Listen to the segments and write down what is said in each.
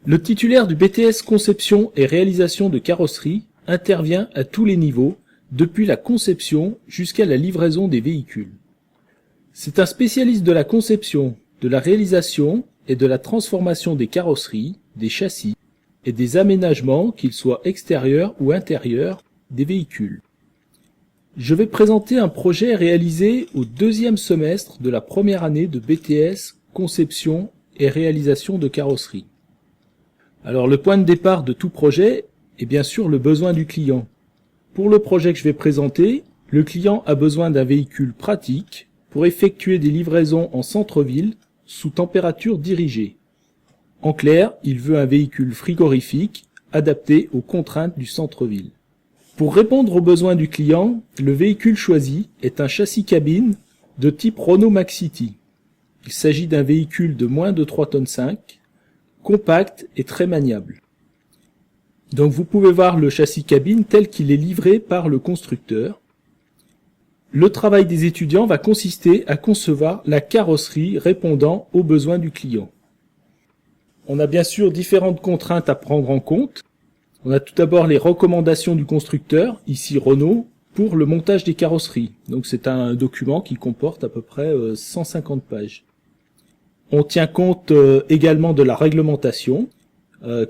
Le titulaire du BTS conception et réalisation de carrosserie intervient à tous les niveaux, depuis la conception jusqu'à la livraison des véhicules. C'est un spécialiste de la conception, de la réalisation et de la transformation des carrosseries, des châssis et des aménagements, qu'ils soient extérieurs ou intérieurs, des véhicules. Je vais présenter un projet réalisé au deuxième semestre de la première année de BTS conception et réalisation de carrosserie. Alors le point de départ de tout projet est bien sûr le besoin du client. Pour le projet que je vais présenter, le client a besoin d'un véhicule pratique pour effectuer des livraisons en centre-ville sous température dirigée. En clair, il veut un véhicule frigorifique adapté aux contraintes du centre-ville. Pour répondre aux besoins du client, le véhicule choisi est un châssis cabine de type Renault Maxity. Il s'agit d'un véhicule de moins de 3,5 tonnes, compact et très maniable. Donc vous pouvez voir le châssis cabine tel qu'il est livré par le constructeur. Le travail des étudiants va consister à concevoir la carrosserie répondant aux besoins du client. On a bien sûr différentes contraintes à prendre en compte. On a tout d'abord les recommandations du constructeur, ici Renault, pour le montage des carrosseries. Donc c'est un document qui comporte à peu près 150 pages. On tient compte également de la réglementation,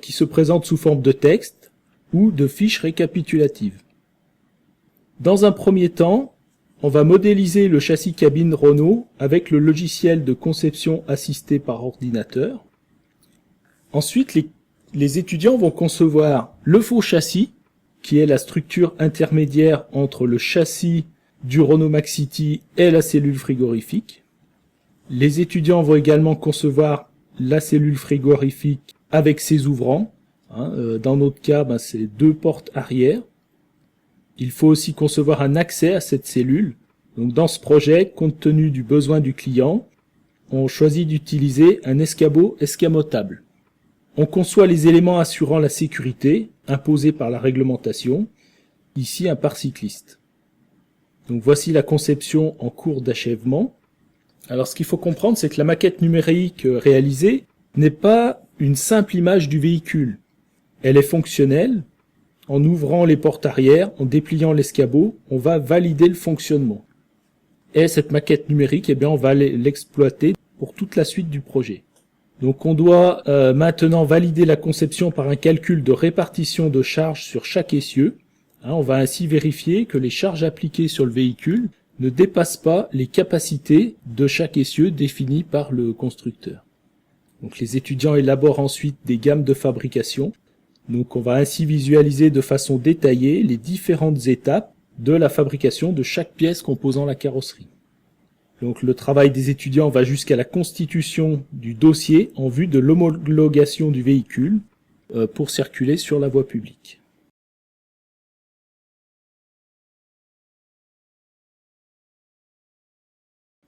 qui se présente sous forme de texte ou de fiches récapitulatives. Dans un premier temps, on va modéliser le châssis cabine Renault avec le logiciel de conception assisté par ordinateur. Ensuite, les étudiants vont concevoir le faux châssis, qui est la structure intermédiaire entre le châssis du Renault Maxity et la cellule frigorifique. Les étudiants vont également concevoir la cellule frigorifique avec ses ouvrants. Dans notre cas, c'est 2 portes arrière. Il faut aussi concevoir un accès à cette cellule. Donc dans ce projet, compte tenu du besoin du client, on choisit d'utiliser un escabeau escamotable. On conçoit les éléments assurant la sécurité imposée par la réglementation, ici un pare cycliste. Donc voici la conception en cours d'achèvement. Alors ce qu'il faut comprendre, c'est que la maquette numérique réalisée n'est pas une simple image du véhicule. Elle est fonctionnelle. En ouvrant les portes arrière, en dépliant l'escabeau, on va valider le fonctionnement. Et cette maquette numérique, on va l'exploiter pour toute la suite du projet. Donc on doit maintenant valider la conception par un calcul de répartition de charges sur chaque essieu. On va ainsi vérifier que les charges appliquées sur le véhicule ne dépassent pas les capacités de chaque essieu définies par le constructeur. Donc les étudiants élaborent ensuite des gammes de fabrication. Donc on va ainsi visualiser de façon détaillée les différentes étapes de la fabrication de chaque pièce composant la carrosserie. Donc le travail des étudiants va jusqu'à la constitution du dossier en vue de l'homologation du véhicule pour circuler sur la voie publique.